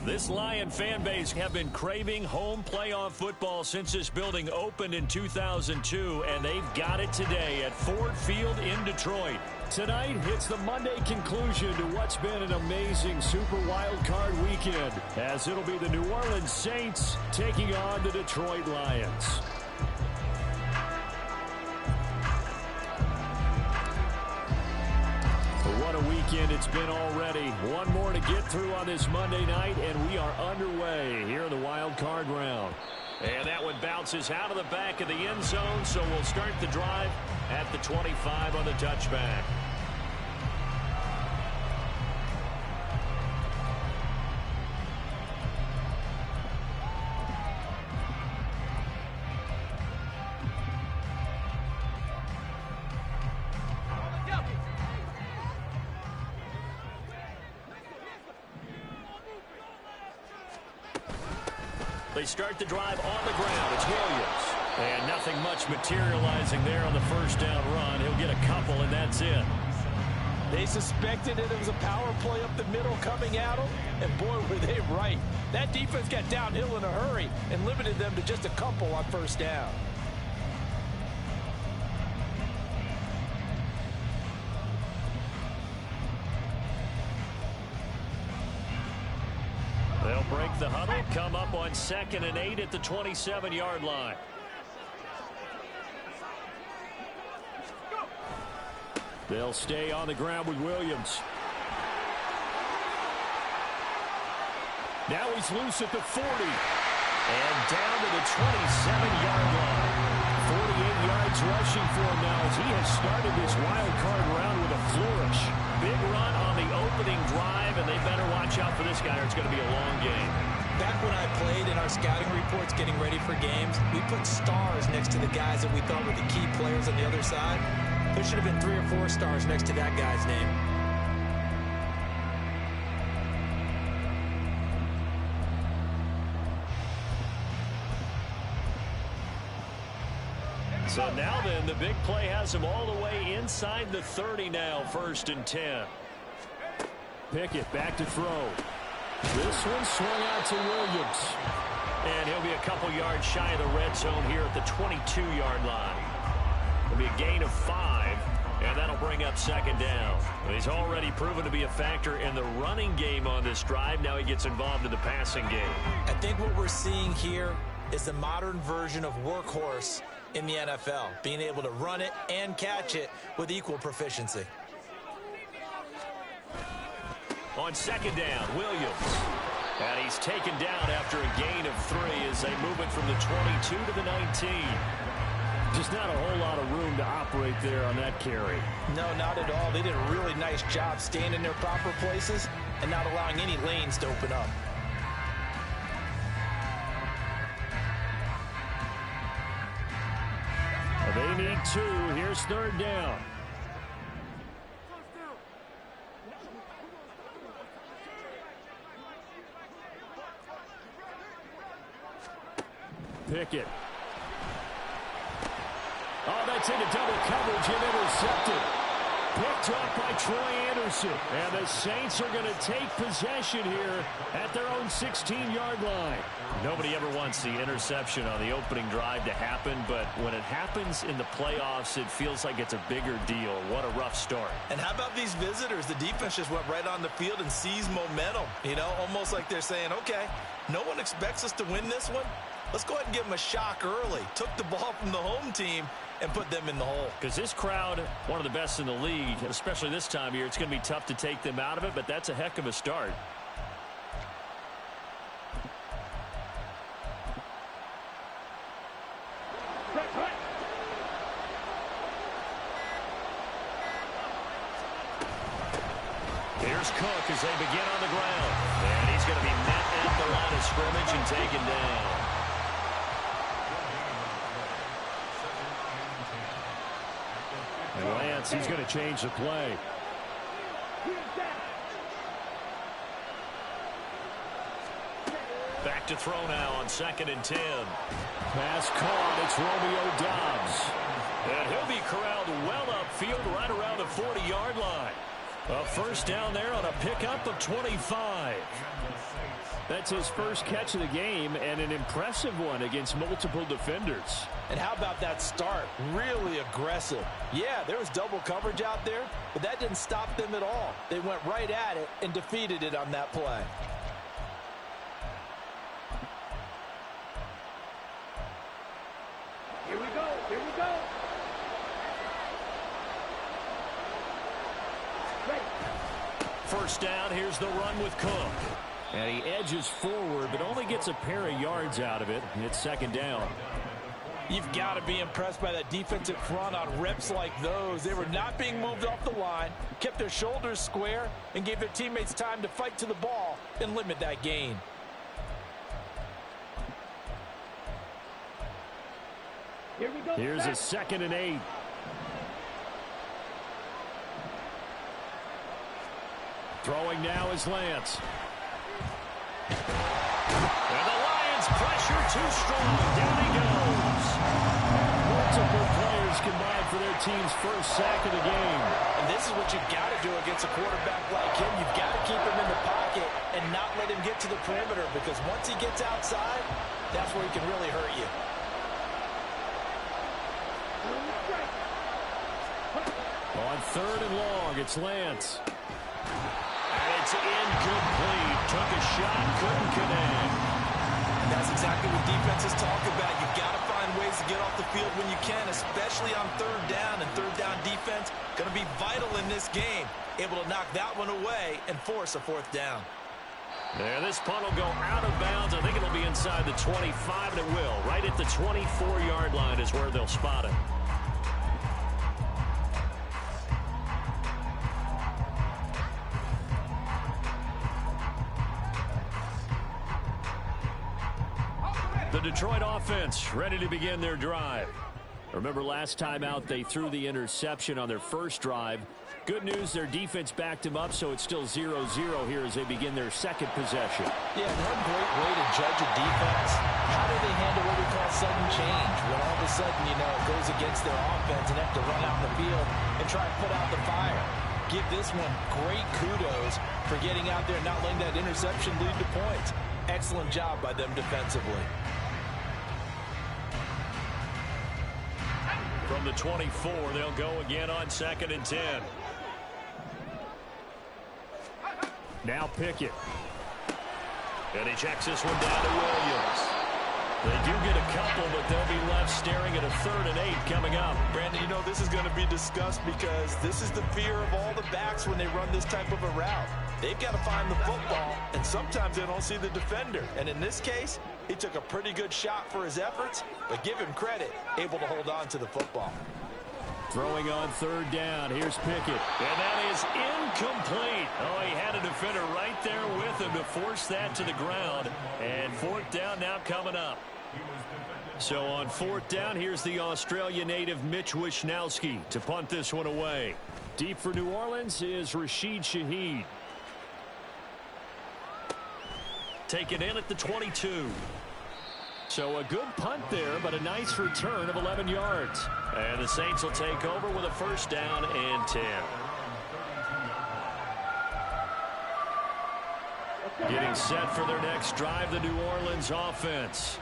This Lion fan base have been craving home playoff football since this building opened in 2002, and they've got it today at Ford Field in Detroit. Tonight hits the Monday conclusion to what's been an amazing Super Wildcard weekend, as it'll be the New Orleans Saints taking on the Detroit Lions. What a weekend it's been already. One more to get through on this Monday night, and we are underway here in the wild card round. And that one bounces out of the back of the end zone, so we'll start the drive at the 25 on the touchback. They start the drive on the ground. It's Williams. And nothing much materializing there on the first down run. He'll get a couple, and that's it. They suspected that it was a power play up the middle coming at them, and boy, were they right. That defense got downhill in a hurry and limited them to just a couple on first down. They'll break the huddle, come up on 2nd and 8 at the 27-yard line. They'll stay on the ground with Williams. Now he's loose at the 40. And down to the 27-yard line. 48 yards rushing for him now as he has started this wild card round with a flourish. Big run on the opening drive, and they better watch out for this guy or it's going to be a long game. Back when I played in our scouting reports getting ready for games, we put stars next to the guys that we thought were the key players on the other side. There should have been 3 or 4 stars next to that guy's name. So now then, the big play has him all the way inside the 30 now, 1st and 10. Pickett back to throw. This one swung out to Williams. And he'll be a couple yards shy of the red zone here at the 22-yard line. It'll be a gain of 5, and that'll bring up 2nd down. He's already proven to be a factor in the running game on this drive. Now he gets involved in the passing game. I think what we're seeing here is the modern version of workhorse in the NFL, being able to run it and catch it with equal proficiency. On 2nd down, Williams. And he's taken down after a gain of 3 as they move it from the 22 to the 19. Just not a whole lot of room to operate there on that carry. No, not at all. They did a really nice job staying in their proper places and not allowing any lanes to open up. They need 2. Here's 3rd down. Pickett. Oh, that's into double coverage and intercepted. Picked up by Troy Anderson. And the Saints are going to take possession here at their own 16-yard line. Nobody ever wants the interception on the opening drive to happen, but when it happens in the playoffs, it feels like it's a bigger deal. What a rough start. And how about these visitors? The defense just went right on the field and seized momentum. You know, almost like they're saying, okay, no one expects us to win this one. Let's go ahead and give them a shock early. Took the ball from the home team and put them in the hole. Because this crowd, one of the best in the league, especially this time of year, it's going to be tough to take them out of it, but that's a heck of a start. Here's Cook as they begin on the ground. And he's going to be met at the line of scrimmage and taken down. And Lance, he's going to change the play. Back to throw now on 2nd and 10. Pass caught. It's Romeo Doubs. And he'll be corralled well upfield right around the 40-yard line. A first down there on a pickup of 25. That's his first catch of the game, and an impressive one against multiple defenders. And how about that start? Really aggressive. Yeah, there was double coverage out there, but that didn't stop them at all. They went right at it and defeated it on that play. Here we go. Here we go. First down, here's the run with Cook. And he edges forward, but only gets a pair of yards out of it. It's second down. You've got to be impressed by that defensive front on reps like those. They were not being moved off the line, kept their shoulders square, and gave their teammates time to fight to the ball and limit that gain. Here we go. Here's a 2nd and 8. Throwing now is Lance. And the Lions pressure too strong. Down he goes. Multiple players combined for their team's first sack of the game. And this is what you've got to do against a quarterback like him. You've got to keep him in the pocket and not let him get to the perimeter, because once he gets outside, that's where he can really hurt you. On 3rd and long, it's Lance. And it's incomplete. Took a shot, couldn't connect. And that's exactly what defenses talk about. You've got to find ways to get off the field when you can, especially on 3rd down. And 3rd down defense going to be vital in this game. Able to knock that one away and force a 4th down. There, this punt will go out of bounds. I think it'll be inside the 25, and it will. Right at the 24-yard line is where they'll spot it. The Detroit offense ready to begin their drive. Remember last time out they threw the interception on their first drive. Good news, their defense backed them up, so it's still 0-0 here as they begin their second possession. Yeah, one great way to judge a defense. How do they handle what we call sudden change? When all of a sudden, you know, it goes against their offense and have to run out in the field and try and put out the fire. Give this one great kudos for getting out there and not letting that interception lead to points. Excellent job by them defensively. From the 24, they'll go again on 2nd and 10. Now Pickett. And he checks this one down to Williams. They do get a couple, but they'll be left staring at a 3rd and 8 coming up. Brandon, you know this is going to be discussed because this is the fear of all the backs when they run this type of a route. They've got to find the football, and sometimes they don't see the defender. And in this case, he took a pretty good shot for his efforts, but give him credit, able to hold on to the football. Throwing on 3rd down, here's Pickett. And that is incomplete. Oh, he had a defender right there with him to force that to the ground. And 4th down now coming up. So on 4th down, here's the Australia native Mitch Wishnowsky to punt this one away. Deep for New Orleans is Rashid Shaheed. Taken in at the 22. So a good punt there, but a nice return of 11 yards. And the Saints will take over with a 1st down and 10. Getting set for their next drive, the New Orleans offense.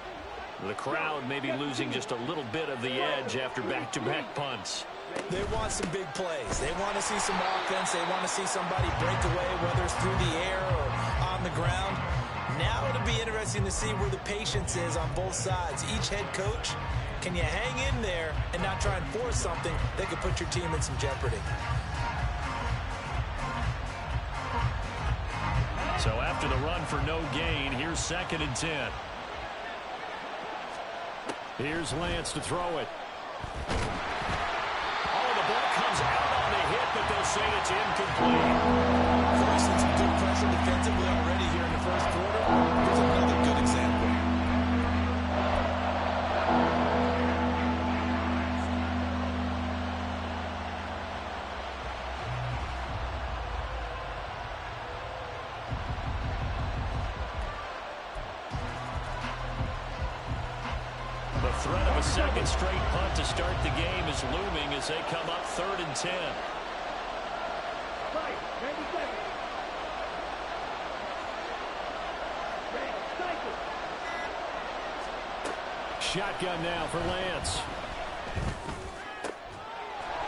The crowd may be losing just a little bit of the edge after back-to-back punts. They want some big plays. They want to see some offense. They want to see somebody break away, whether it's through the air or on the ground. Now it'll be interesting to see where the patience is on both sides. Each head coach, can you hang in there and not try and force something that could put your team in some jeopardy? So after the run for no gain, here's 2nd and 10. Here's Lance to throw it. Oh, the ball comes out on the hit, but they'll say it's incomplete. Forcing some good pressure defensively already here in the first quarter. Here's another good example. The threat of a second straight punt to start the game is looming as they come up 3rd and 10. shotgun now for Lance.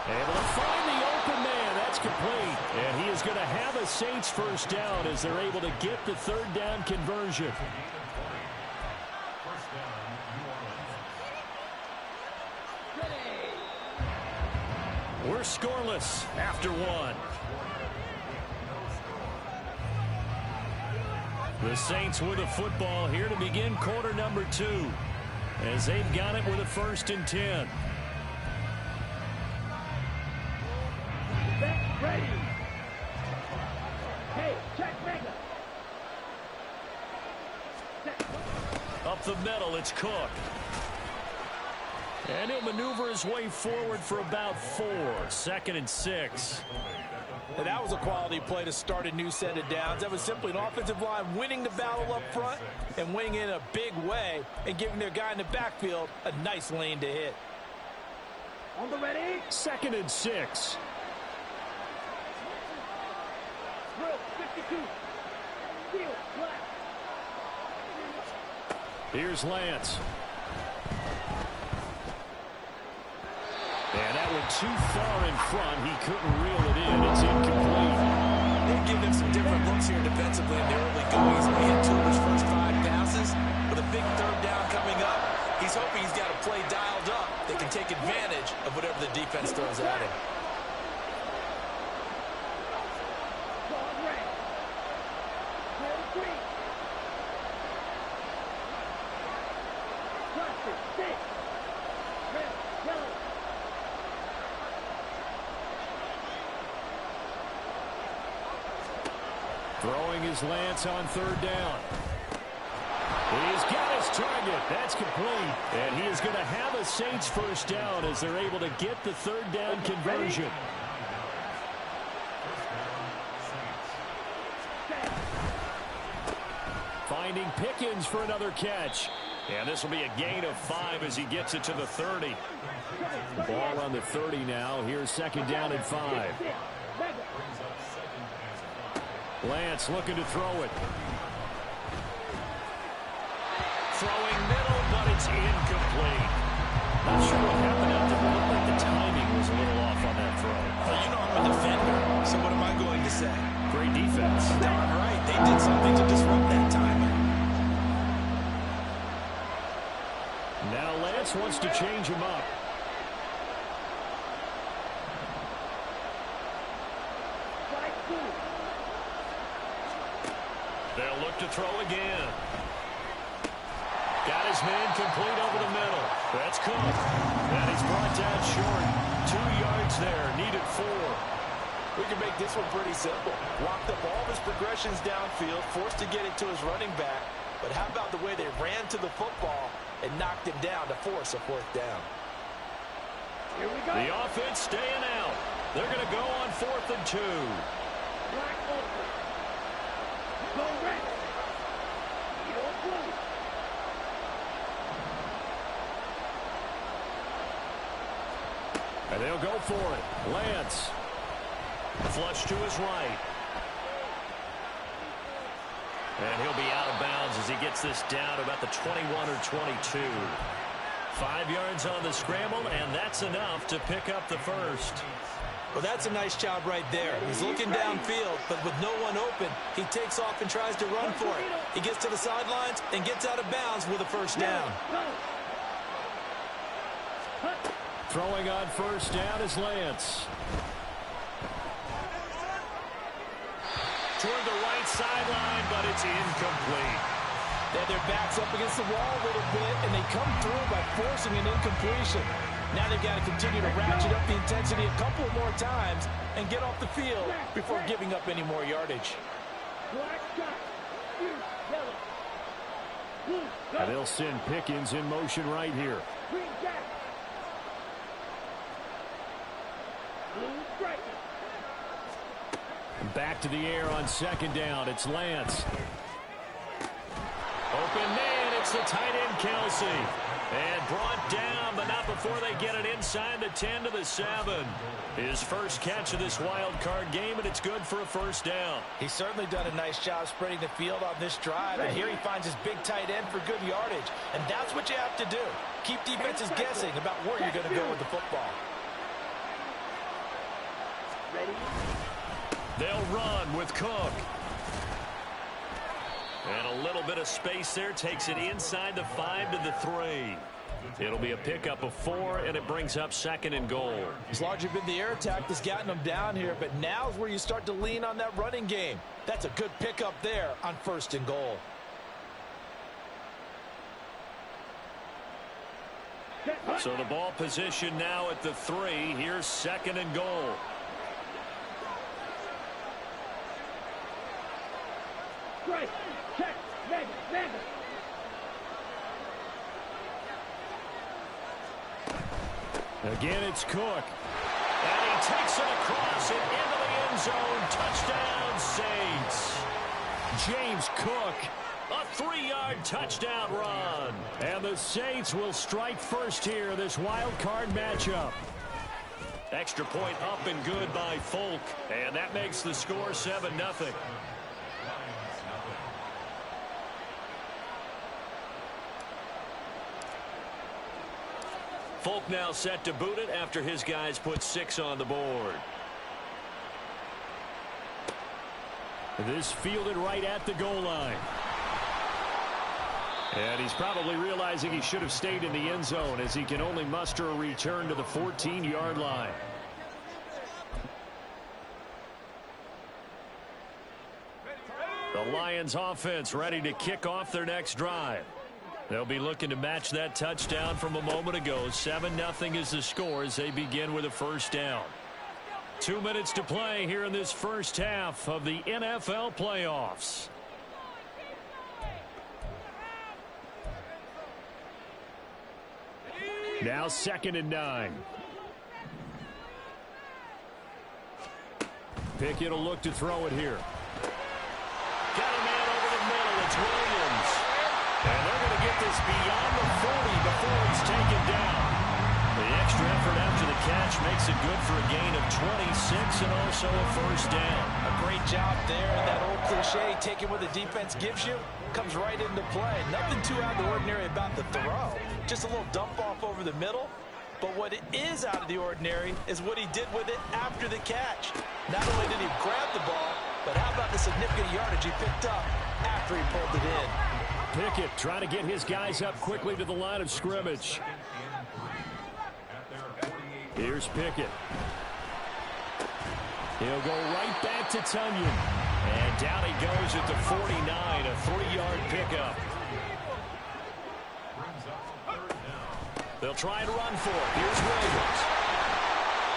Able to find the open man. That's complete. And he is going to have a Saints first down as they're able to get the third down conversion. We're scoreless after one. The Saints with a football here to begin quarter number 2 as they've got it with a 1st and 10. Ready. Hey, check mega. Up the middle, it's Cook. And he'll maneuver his way forward for about 4. 2nd and 6. And that was a quality play to start a new set of downs. That was simply an offensive line winning the battle up front and winning in a big way and giving their guy in the backfield a nice lane to hit. On the ready. 2nd and 6. Drill 52. Steel black. Here's Lance. And that went too far in front. He couldn't reel it in. It's incomplete. They've given him some different looks here defensively in the early goings. He hit 2 of his first 5 passes. With a big third down coming up, he's hoping he's got a play dialed up that can take advantage of whatever the defense throws at him. Throwing his Lance on 3rd down. He's got his target. That's complete. And he is going to have a Saints first down as they're able to get the 3rd down conversion. Finding Pickens for another catch. And this will be a gain of 5 as he gets it to the 30. Ball on the 30 now. Here's 2nd down and 5. Lance looking to throw it. Throwing middle, but it's incomplete. Not sure what happened out there. It looked like the timing was a little off on that throw. Well, you know I'm a defender, so what am I going to say? Great defense. Darn right. They did something to disrupt that timing. Now Lance wants to change him up. They'll look to throw again. Got his man complete over the middle. That's Cook. And he's brought down short. 2 yards there. Needed 4. We can make this one pretty simple. Blocked up all of his progressions downfield, forced to get it to his running back. But how about the way they ran to the football and knocked him down to force a 4th down? Here we go. The offense staying out. They're going to go on 4th and 2. Black open. Go red. Yellow blue. And they'll go for it. Lance. Flush to his right. And he'll be out of bounds as he gets this down about the 21 or 22. 5 yards on the scramble, and that's enough to pick up the first. Well, that's a nice job right there. He's looking downfield, but with no one open, he takes off and tries to run for it. He gets to the sidelines and gets out of bounds with a first down. Throwing on 1st down is Lance. Toward the right sideline, but it's incomplete. They have their backs up against the wall a little bit, and they come through by forcing an incompletion. Now they've got to continue to ratchet up the intensity a couple more times and get off the field before giving up any more yardage. And they'll send Pickens in motion right here. Back to the air on 2nd down. It's Lance. Open man. It's the tight end, Kelsey. And brought down, but not before they get it inside the 10 to the 7. His first catch of this wild card game, and it's good for a first down. He's certainly done a nice job spreading the field on this drive, and here he finds his big tight end for good yardage. And that's what you have to do. Keep defenses guessing about where you're going to go with the football. Ready? They'll run with Cook. And a little bit of space there takes it inside the 5 to the 3. It'll be a pickup of 4, and it brings up 2nd and goal. It's largely been the air attack that's gotten them down here, but now's where you start to lean on that running game. That's a good pickup there on 1st and goal. So the ball position now at the 3. Here's 2nd and goal. Strike. Check. Mega. Again, it's Cook. And he takes it across and into the end zone. Touchdown, Saints. James Cook, a 3-yard touchdown run. And the Saints will strike first here, this wild card matchup. Extra point up and good by Folk. And that makes the score 7-0. Folk now set to boot it after his guys put 6 on the board. This fielded right at the goal line. And he's probably realizing he should have stayed in the end zone as he can only muster a return to the 14-yard line. The Lions offense ready to kick off their next drive. They'll be looking to match that touchdown from a moment ago. 7-0 is the score as they begin with a first down. 2 minutes to play here in this first half of the NFL playoffs. Now 2nd and 9. Pickett will look to throw it here. Got a man over the middle. It's Williams. And they're going to get this beyond the 40 before he's taken down. The extra effort after the catch makes it good for a gain of 26 and also a first down. A great job there. And that old cliche, taking what the defense gives you, comes right into play. Nothing too out of the ordinary about the throw. Just a little dump off over the middle. But what it is out of the ordinary is what he did with it after the catch. Not only did he grab the ball, but how about the significant yardage he picked up after he pulled it in. Pickett trying to get his guys up quickly to the line of scrimmage. Here's Pickett. He'll go right back to Tunyon. And down he goes at the 49, a 3-yard pickup. They'll try and run for it. Here's Williams.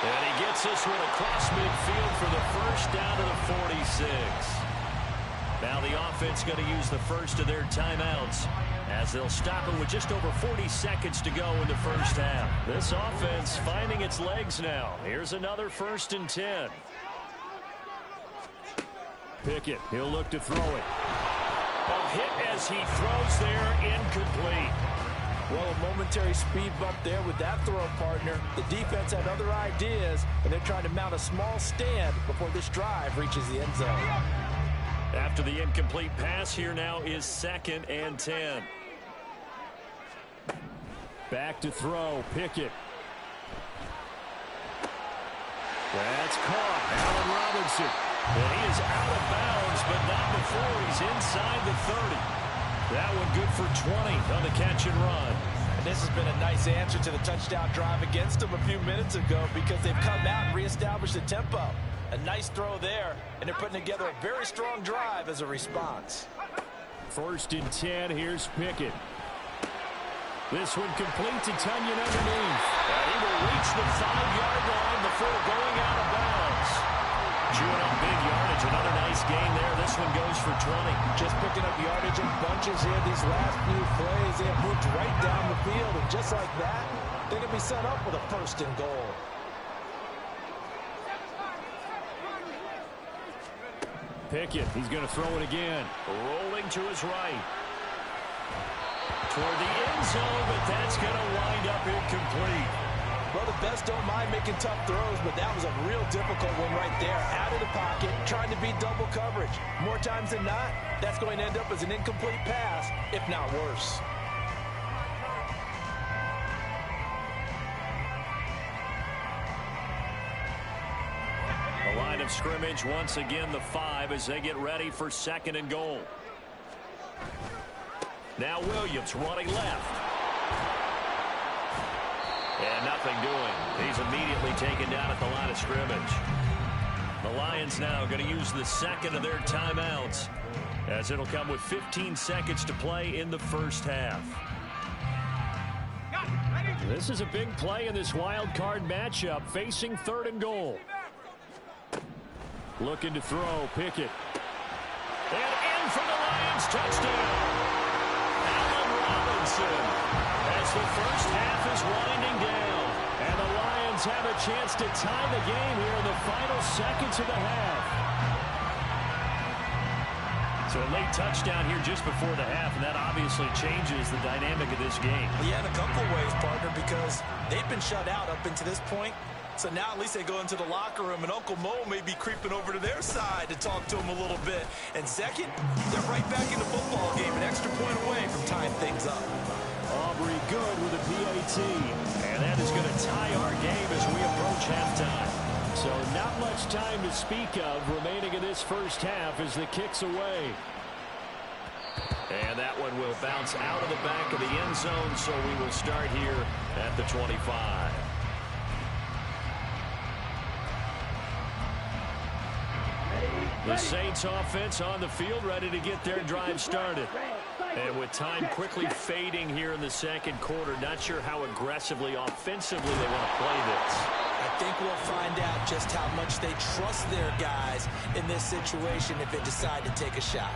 And he gets this one across midfield for the first down to the 46. Now the offense going to use the first of their timeouts as they'll stop it with just over 40 seconds to go in the first half. This offense finding its legs now. Here's another 1st and 10. Pickett, he'll look to throw it. A hit as he throws there, incomplete. Well, a momentary speed bump there with that throw partner. The defense had other ideas, and they're trying to mount a small stand before this drive reaches the end zone. After the incomplete pass, here now is 2nd and 10. Back to throw, Pickett. That's caught, Allen Robinson. And he is out of bounds, but not before he's inside the 30. That one good for 20 on the catch and run. And this has been a nice answer to the touchdown drive against them a few minutes ago because they've come out and reestablished the tempo. A nice throw there, and they're putting together a very strong drive as a response. 1st and 10, here's Pickett. This one complete to Tunyon underneath. And he will reach the 5-yard line before going out of bounds. Chewing up big yardage, another nice gain there. This one goes for 20. Just picking up yardage in bunches here these last few plays. They have moved right down the field, and just like that, they're going to be set up with a 1st and goal. Pickett, he's going to throw it again. Rolling to his right. toward the end zone, but that's going to wind up incomplete. Well, the best don't mind making tough throws, but that was a real difficult one right there. Out of the pocket, trying to beat double coverage. More times than not, that's going to end up as an incomplete pass, if not worse. The line of scrimmage, once again, the 5 as they get ready for 2nd and goal. Now Williams running left. And nothing doing. He's immediately taken down at the line of scrimmage. The Lions now going to use the 2nd of their timeouts, as it'll come with 15 seconds to play in the first half. This is a big play in this wild card matchup, facing 3rd and goal. Looking to throw, Pickett. And in for the Lions, touchdown. Allen Robinson, as the first half is winding down. And the Lions have a chance to tie the game here in the final seconds of the half. So a late touchdown here just before the half, and that obviously changes the dynamic of this game. Yeah, in a couple of ways, partner, because they've been shut out up until this point. So now at least they go into the locker room, and Uncle Mo may be creeping over to their side to talk to him a little bit. And second, they're right back in the football game, an extra point away from tying things up. Aubrey good with a PAT. And that is going to tie our game as we approach halftime. So not much time to speak of remaining in this first half as the kick's away. And that one will bounce out of the back of the end zone, so we will start here at the 25. The Saints offense on the field, ready to get their drive started. And with time quickly fading here in the second quarter, not sure how aggressively, offensively they want to play this. I think we'll find out just how much they trust their guys in this situation if they decide to take a shot.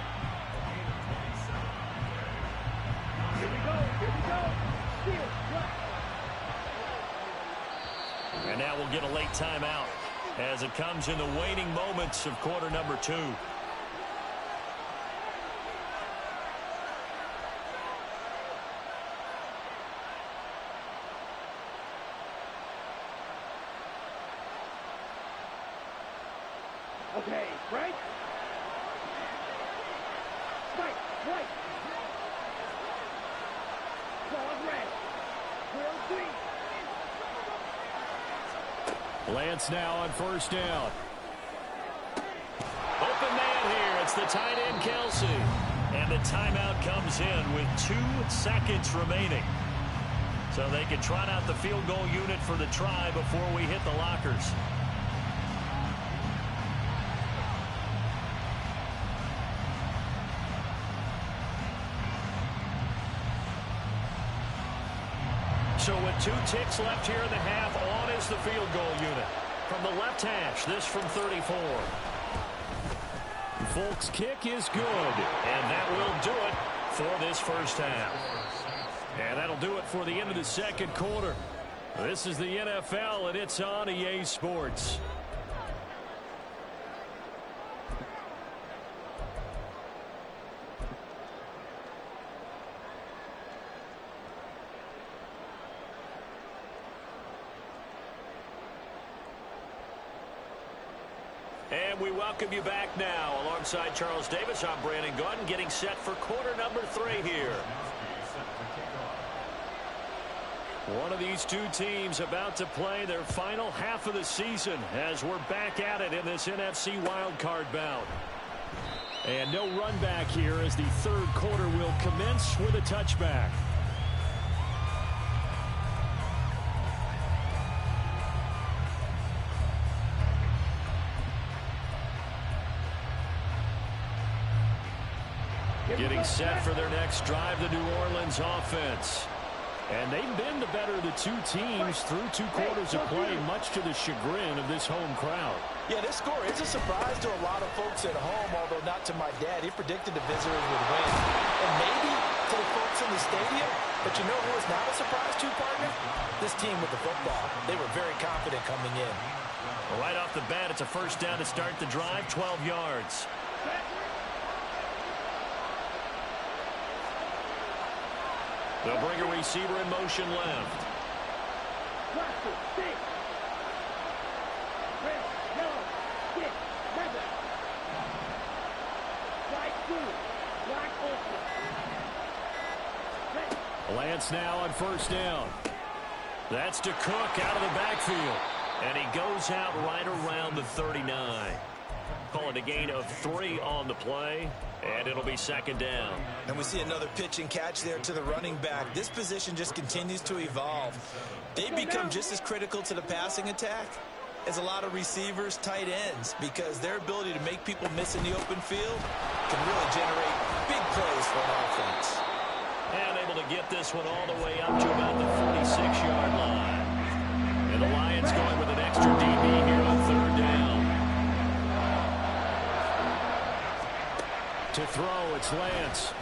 Here we go. And now we'll get a late timeout as it comes in the waning moments of quarter number 2. Okay, right. Right. Ball red. Drill 3. Lance now on first down. Open man here. It's the tight end, Kelsey. And the timeout comes in with 2 seconds remaining. So they can trot out the field goal unit for the try before we hit the lockers. So with 2 ticks left here in the half, on is the field goal unit. From the left hash, this from 34. Folk's kick is good, and that will do it for this first half. And that'll do it for the end of the second quarter. This is the NFL, and it's on EA Sports. And we welcome you back now. Alongside Charles Davis, I'm Brandon Gunn, getting set for quarter number 3 here. One of these 2 teams about to play their final half of the season as we're back at it in this NFC Wildcard bout. And no run back here as the third quarter will commence with a touchback. Getting set for their next drive, the New Orleans offense. And they've been the better of the 2 teams through 2 quarters of play, much to the chagrin of this home crowd. Yeah, this score is a surprise to a lot of folks at home, although not to my dad. He predicted the visitors would win. And maybe to the folks in the stadium, but you know who is not a surprise to, partner? This team with the football. They were very confident coming in. Well, right off the bat, it's a first down to start the drive, 12 yards. They'll bring a receiver in motion left. Black 6. Red, yellow, 6, red. White 2. Black ultra. Lance now on first down. That's to Cook out of the backfield. And he goes out right around the 39. Call it a gain of 3 on the play. And it'll be second down. And we see another pitch and catch there to the running back. This position just continues to evolve. They become just as critical to the passing attack as a lot of receivers, tight ends, because their ability to make people miss in the open field can really generate big plays for an offense. And able to get this one all the way up to about the 46-yard line. And the Lions going with an extra DB here on third down. To throw, it's Lance.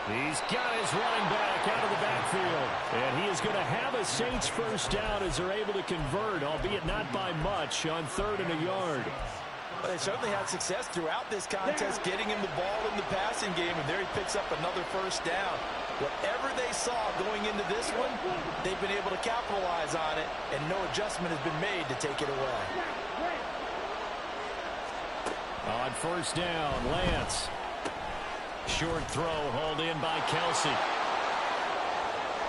He's got his running back out of the backfield. And he is going to have a Saints first down as they're able to convert, albeit not by much, on 3rd and a yard. Well, they certainly had success throughout this contest, getting him the ball in the passing game, and there he picks up another first down. Whatever they saw going into this one, they've been able to capitalize on it, and no adjustment has been made to take it away. On first down, Lance. Short throw hauled in by Kelsey.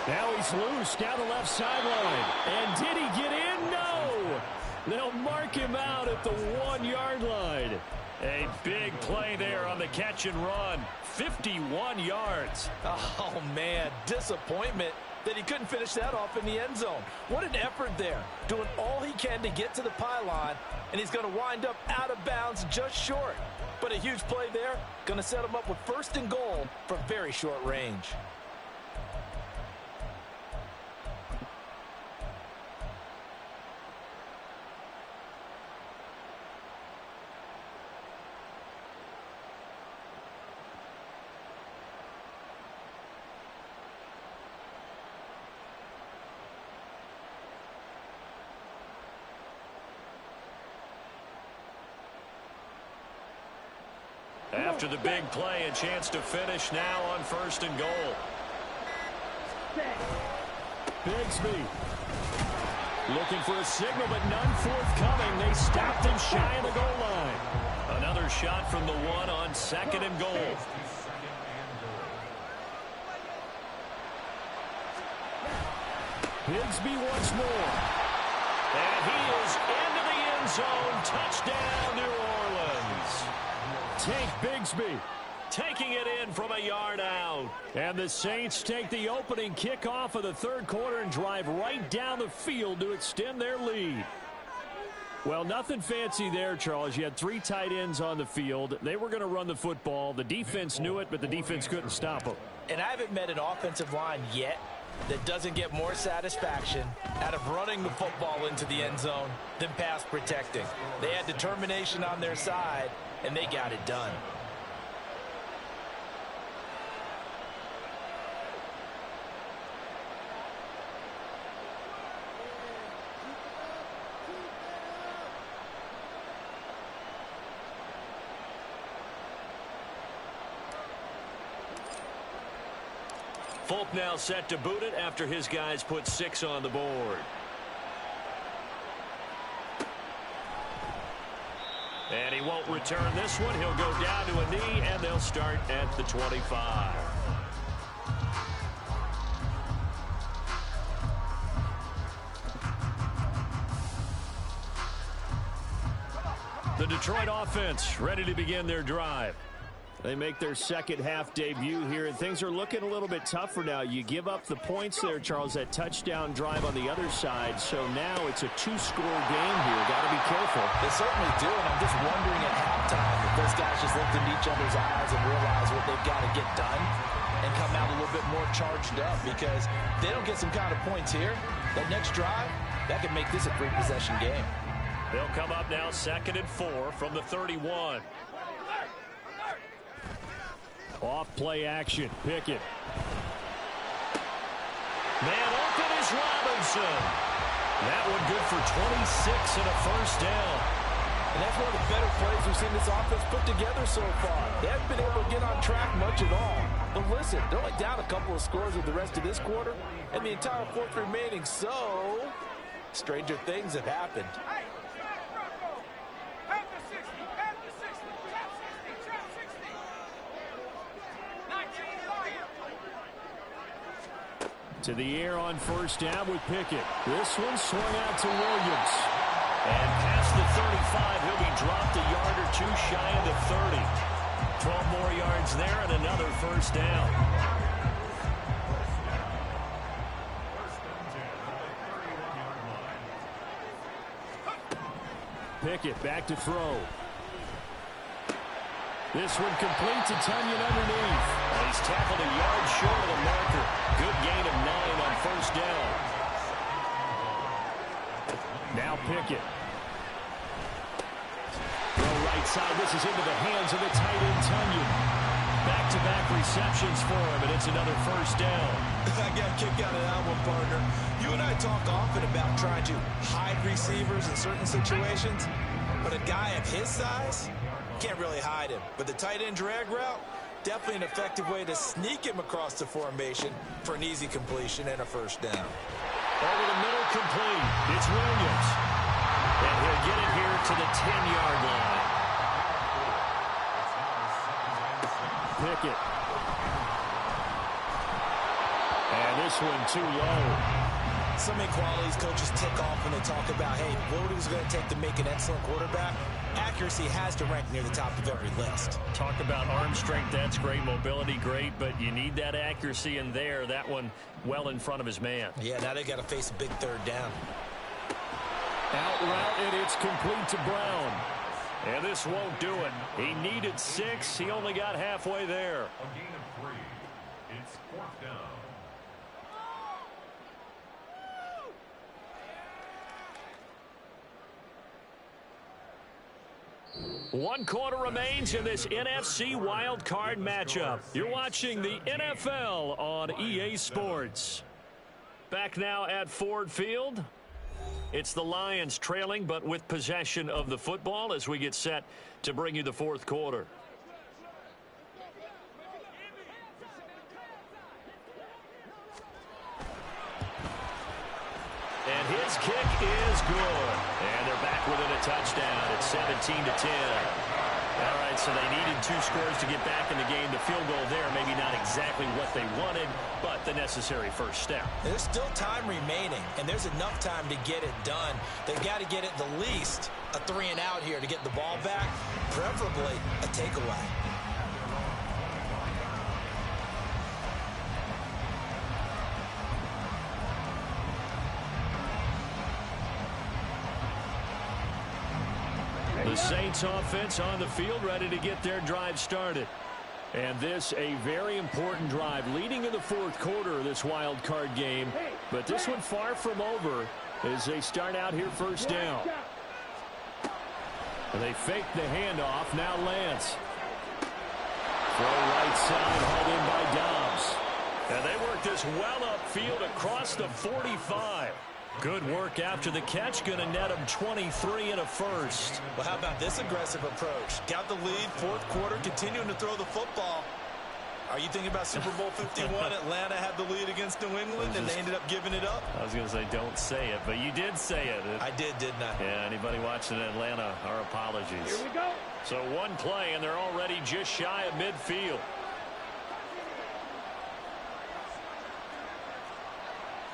Now he's loose down the left sideline. And did he get in? No! They'll mark him out at the 1-yard line. A big play there on the catch and run. 51 yards. Oh, man, disappointment that he couldn't finish that off in the end zone. What an effort there, doing all he can to get to the pylon, and he's going to wind up out of bounds just short. But a huge play there, going to set him up with 1st and goal from very short range. After the big play, a chance to finish now on 1st and goal. Bigsby looking for a signal, but none forthcoming. They stopped him shy of the goal line. Another shot from the 1 on 2nd and goal. Bigsby once more. And he is into the end zone. Touchdown, New Orleans. Tank Bigsby taking it in from a yard out. And the Saints take the opening kickoff of the 3rd quarter and drive right down the field to extend their lead. Well, nothing fancy there, Charles. You had 3 tight ends on the field. They were going to run the football. The defense knew it, but the defense couldn't stop them. And I haven't met an offensive line yet that doesn't get more satisfaction out of running the football into the end zone than pass protecting. They had determination on their side, and they got it done. Folk now set to boot it after his guys put 6 on the board. And he won't return this one. He'll go down to a knee, and they'll start at the 25. The Detroit offense ready to begin their drive. They make their second half debut here, and things are looking a little bit tougher now. You give up the points there, Charles, that touchdown drive on the other side. So now it's a 2-score game here. Got to be careful. They certainly do, and I'm just wondering at halftime if those guys just looked into each other's eyes and realize what they've got to get done and come out a little bit more charged up, because if they don't get some kind of points here, that next drive, that could make this a 3-possession game. They'll come up now 2nd and 4 from the 31. Off play action. Pickett. Man open is Robinson. That one good for 26 and a first down. And that's one of the better plays we've seen this offense put together so far. They haven't been able to get on track much at all. But listen, they're only down a couple of scores with the rest of this quarter, and the entire fourth remaining, so stranger things have happened. To the air on first down with Pickett. This one swung out to Williams. And past the 35, he'll be dropped a yard or two shy of the 30. 12 more yards there and another first down. Pickett back to throw. This one complete to Tunyon underneath. And he's tackled a yard short of the marker. Good gain of 9 on first down. Now Pickett. Throw right side. This is into the hands of the tight end Tunyon. Back-to-back receptions for him, and it's another first down. I got a kick out of that one, partner. You and I talk often about trying to hide receivers in certain situations, but a guy of his size can't really hide him. But the tight end drag route, definitely an effective way to sneak him across the formation for an easy completion and a first down. Over the middle, complete. It's Williams. And he'll get it here to the 10-yard line. Pickett. And this one too low. So many qualities coaches tick off when they talk about, hey, what is it going to take to make an excellent quarterback? Accuracy has to rank near the top of every list. Talk about arm strength, that's great. Mobility, great, but you need that accuracy in there. That one well in front of his man. Yeah, now they got to face a big third down. Out route, and it's complete to Brown. And this won't do it. He needed 6. He only got halfway there. A gain of 3. It's fourth down. One quarter remains in this NFC Wildcard matchup. You're watching the NFL on EA Sports. Back now at Ford Field. It's the Lions trailing, but with possession of the football as we get set to bring you the fourth quarter. And his kick is good. And they're back within a touchdown. It's 17-10. All right, so they needed 2 scores to get back in the game. The field goal there, maybe not exactly what they wanted, but the necessary first step. There's still time remaining, and there's enough time to get it done. They've got to get it the least a 3 and out here to get the ball back, preferably a takeaway. The Saints offense on the field ready to get their drive started. And this a very important drive leading in the fourth quarter of this wild card game. But this one far from over as they start out here first down. And they fake the handoff. Now Lance. Throw right side hauled in by Dobbs. And they work this well upfield across the 45. Good work after the catch. Going to net him 23 and a first. Well, how about this aggressive approach? Got the lead, fourth quarter, continuing to throw the football. Are you thinking about Super Bowl 51? Atlanta had the lead against New England, and they ended up giving it up? I was going to say don't say it, but you did say it. I did, didn't I? Yeah, anybody watching Atlanta, our apologies. Here we go. So one play, and they're already just shy of midfield.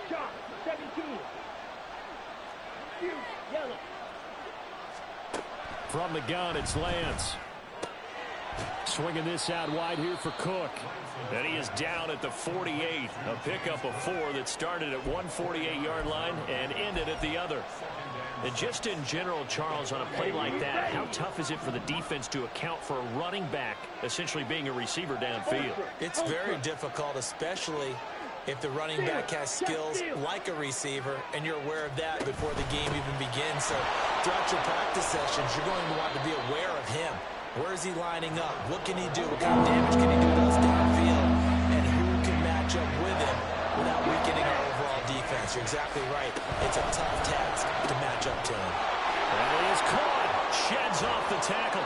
Shot, 17. Yellow. From the gun, it's Lance. Swinging this out wide here for Cook. And he is down at the 48. A pickup of 4 that started at one 48-yard line and ended at the other. And just in general, Charles, on a play like that, how tough is it for the defense to account for a running back essentially being a receiver downfield? It's very difficult, especially if the running back has skills like a receiver, and you're aware of that before the game even begins. So throughout your practice sessions, you're going to want to be aware of him. Where is he lining up? What can he do? What kind of damage can he do to us downfield? And who can match up with him without weakening our overall defense? You're exactly right. It's a tough task to match up to him. And he is caught. Sheds off the tackle.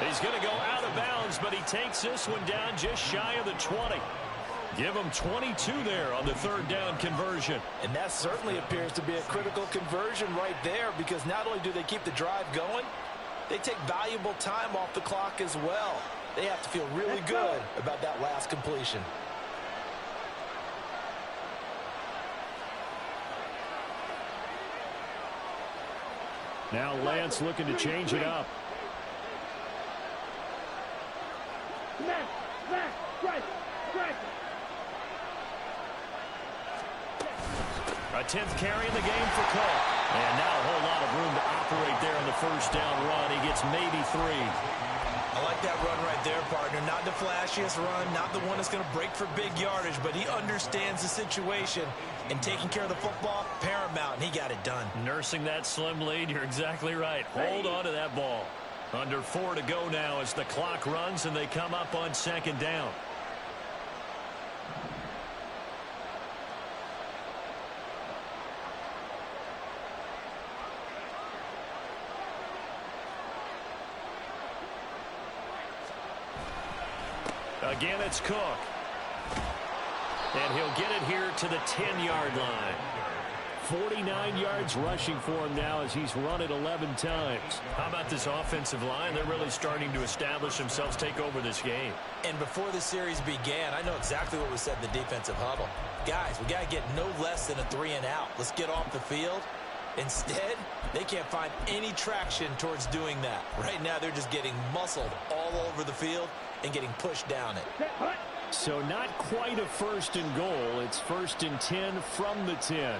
He's going to go out of bounds, but he takes this one down just shy of the 20. Give him 22 there on the third down conversion. And that certainly appears to be a critical conversion right there, because not only do they keep the drive going, they take valuable time off the clock as well. They have to feel really good about that last completion. Now Lance looking to change it up. A 10th carry in the game for Cole. And now a whole lot of room to operate there on the first down run. He gets maybe 3. I like that run right there, partner. Not the flashiest run, not the one that's going to break for big yardage, but he understands the situation, and taking care of the football, paramount, and he got it done. Nursing that slim lead, you're exactly right. Hold on to that ball. Under 4 to go now as the clock runs and they come up on second down. Again, it's Cook. And he'll get it here to the 10-yard line. 49 yards rushing for him now as he's run it 11 times. How about this offensive line? They're really starting to establish themselves, take over this game. And before the series began, I know exactly what was said in the defensive huddle. Guys, we got to get no less than a 3-and-out. Let's get off the field. Instead, they can't find any traction towards doing that. Right now, they're just getting muscled all over the field and getting pushed down it. So not quite a first and goal. It's 1st and 10 from the 10.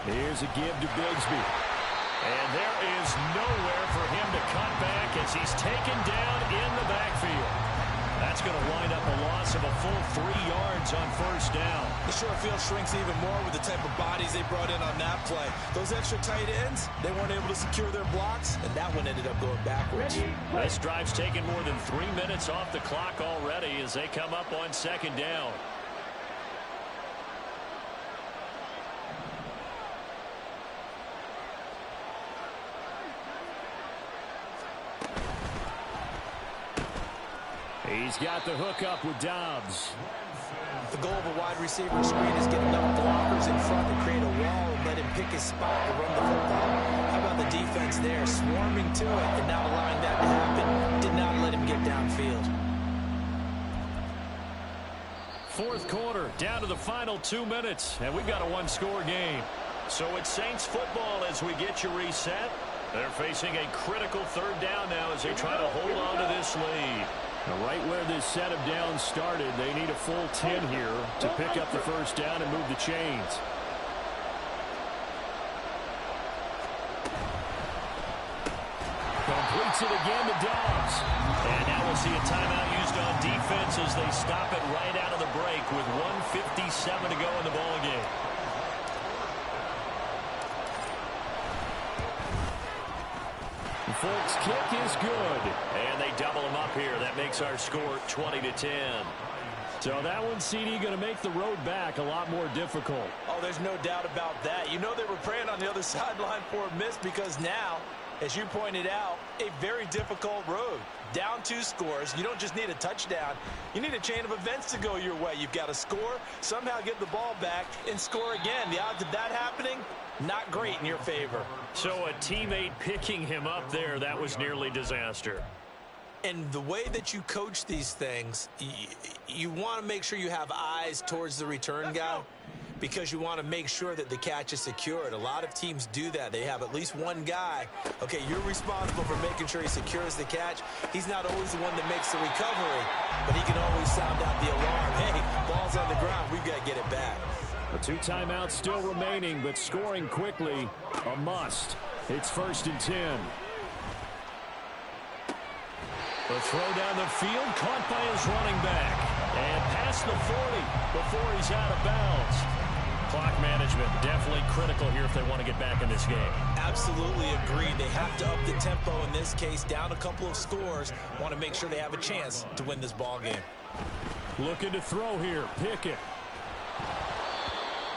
Here's a give to Bigsby. And there is nowhere for him to cut back as he's taken down in the backfield. That's going to wind up a loss of a full 3 yards on first down. The short field shrinks even more with the type of bodies they brought in on that play. Those extra tight ends, they weren't able to secure their blocks, and that one ended up going backwards. This drive's taken more than 3 minutes off the clock already as they come up on second down. He's got the hook up with Dobbs. The goal of a wide receiver screen is get enough blockers in front to create a wall and let him pick his spot to run the football. How about the defense there, swarming to it and not allowing that to happen? Did not let him get downfield. Fourth quarter, down to the final 2 minutes, and we've got a one-score game. So it's Saints football as we get you reset. They're facing a critical third down now as they try to hold on to this lead. Now, right where this set of downs started, they need a full 10 here to pick up the first down and move the chains. Completes it again to Dobbs. And now we'll see a timeout used on defense as they stop it right out of the break with 1:57 to go in the ballgame. Folks, kick is good. And they double him up here. That makes our score 20-10. So that one, CD, going to make the road back a lot more difficult. Oh, there's no doubt about that. You know they were praying on the other sideline for a miss because now, as you pointed out, a very difficult road. Down 2 scores. You don't just need a touchdown. You need a chain of events to go your way. You've got to score, somehow get the ball back, and score again. The odds of that happening, not great in your favor. So a teammate picking him up there, that was nearly disaster. And the way that you coach these things, you want to make sure you have eyes towards the return guy because you want to make sure that the catch is secured. A lot of teams do that. They have at least one guy. Okay, you're responsible for making sure he secures the catch. He's not always the one that makes the recovery, but he can always sound out the alarm. Hey, ball's on the ground. We've got to get it back. The 2 timeouts still remaining, but scoring quickly, a must. It's 1st and 10. The throw down the field, caught by his running back. And past the 40 before he's out of bounds. Clock management definitely critical here if they want to get back in this game. Absolutely agreed. They have to up the tempo in this case, down a couple of scores. Want to make sure they have a chance to win this ball game. Looking to throw here. Pickett.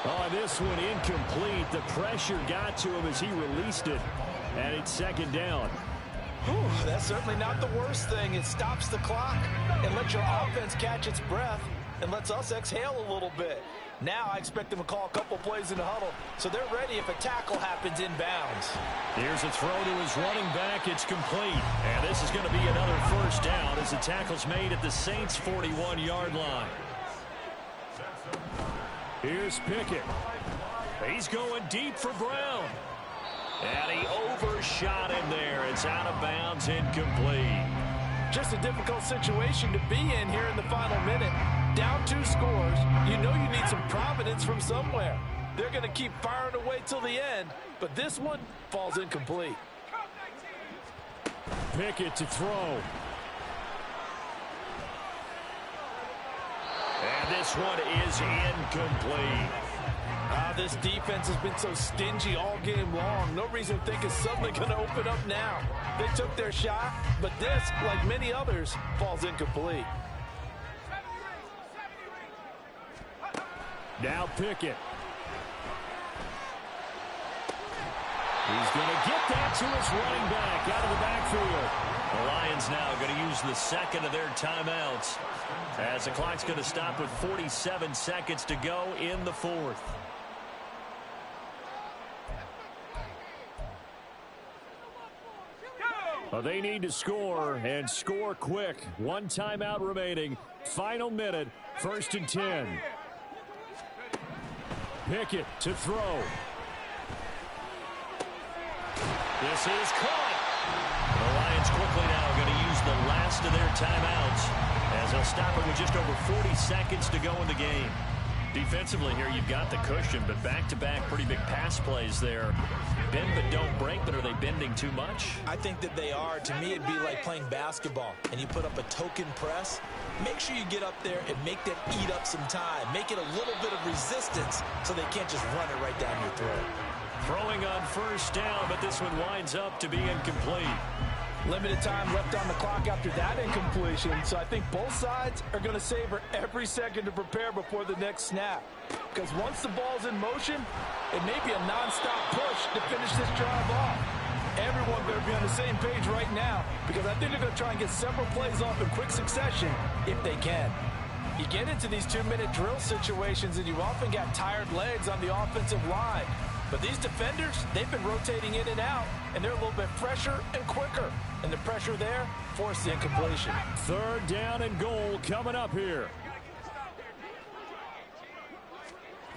Oh, this one incomplete. The pressure got to him as he released it. And it's second down. Whew, that's certainly not the worst thing. It stops the clock and lets your offense catch its breath and lets us exhale a little bit. Now I expect them to call a couple plays in the huddle, so they're ready if a tackle happens inbounds. Here's a throw to his running back. It's complete. And this is going to be another first down as the tackle's made at the Saints' 41-yard line. Here's Pickett. He's going deep for Brown. And he overshot him there. It's out of bounds, incomplete. Just a difficult situation to be in here in the final minute. Down 2 scores, you know you need some providence from somewhere. They're going to keep firing away till the end, but this one falls incomplete. Pickett to throw. And this one is incomplete. This defense has been so stingy all game long. No reason to think it's suddenly going to open up now. They took their shot, but this, like many others, falls incomplete. Now Pickett. He's going to get that to his running back out of the backfield. The Lions now going to use the second of their timeouts as the clock's going to stop with 47 seconds to go in the fourth. Well, they need to score and score quick. 1 timeout remaining. Final minute. 1st and 10. Pickett to throw. This is caught. The Lions quickly now going to use the last of their timeouts as they'll stop it with just over 40 seconds to go in the game. Defensively here, you've got the cushion, but back-to-back pretty big pass plays there. Bend but don't break, but are they bending too much? I think that they are. To me, it'd be like playing basketball, and you put up a token press. Make sure you get up there and make them eat up some time. Make it a little bit of resistance so they can't just run it right down your throat. Throwing on first down, but this one winds up to be incomplete. Limited time left on the clock after that incompletion, so I think both sides are going to savor every second to prepare before the next snap. Because once the ball's in motion, it may be a nonstop push to finish this drive off. Everyone better be on the same page right now, because I think they're going to try and get several plays off in quick succession if they can. You get into these 2-minute drill situations, and you often got tired legs on the offensive line. But these defenders, they've been rotating in and out, and they're a little bit fresher and quicker. And the pressure there forced the incompletion. 3rd down and goal coming up here.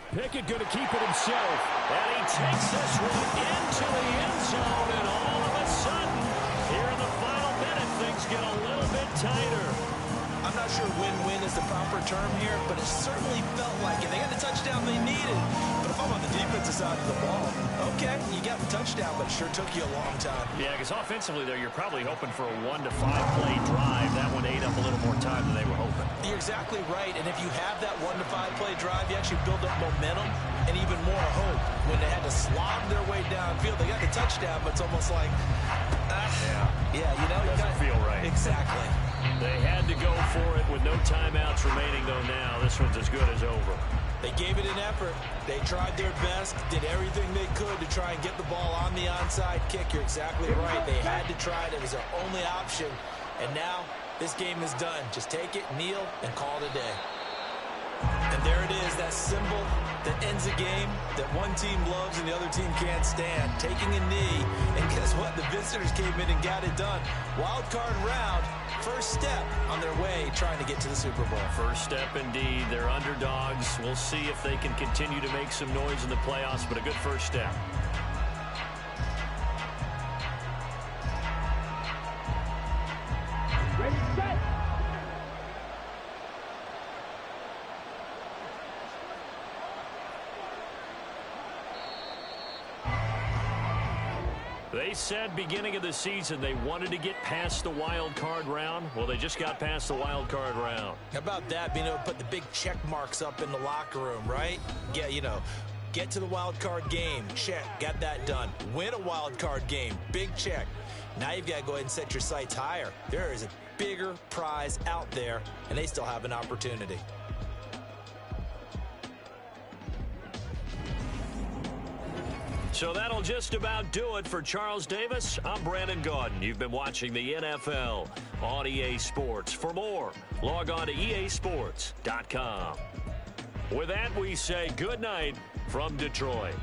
Pickett going to keep it himself. And he takes this one into the end zone. And all of a sudden, here in the final minute, things get a little bit tighter. I'm not sure win-win is the proper term here, but it certainly felt like it. They got the touchdown they needed. But if I'm on the defensive side of the ball, okay, you got the touchdown, but it sure took you a long time. Yeah, because offensively there, you're probably hoping for a 1 to 5 play drive. That one ate up a little more time than they were hoping. You're exactly right, and if you have that 1 to 5 play drive, you actually build up momentum and even more hope. When they had to slog their way downfield, they got the touchdown, but it's almost like, yeah, you know, doesn't feel right. Exactly. They had to go for it with no timeouts remaining, though. Now this one's as good as over. They gave it an effort. They tried their best, did everything they could to try and get the ball on the onside kick. You're exactly right. They had to try it. It was their only option. And now this game is done. Just take it, kneel, and call it a day. And there it is, that symbol that ends a game that one team loves and the other team can't stand. Taking a knee, and guess what? The visitors came in and got it done. Wild card round, first step on their way trying to get to the Super Bowl. First step indeed. They're underdogs. We'll see if they can continue to make some noise in the playoffs, but a good first step. Ready, set. They said beginning of the season they wanted to get past the wild card round. Well, they just got past the wild card round. How about that, being able to put the big check marks up in the locker room, right? Get to the wild card game, check, got that done. Win a wild card game, big check. Now you've got to go ahead and set your sights higher. There is a bigger prize out there, and they still have an opportunity. So that'll just about do it for Charles Davis. I'm Brandon Gaudin. You've been watching the NFL on EA Sports. For more, log on to easports.com. With that, we say good night from Detroit.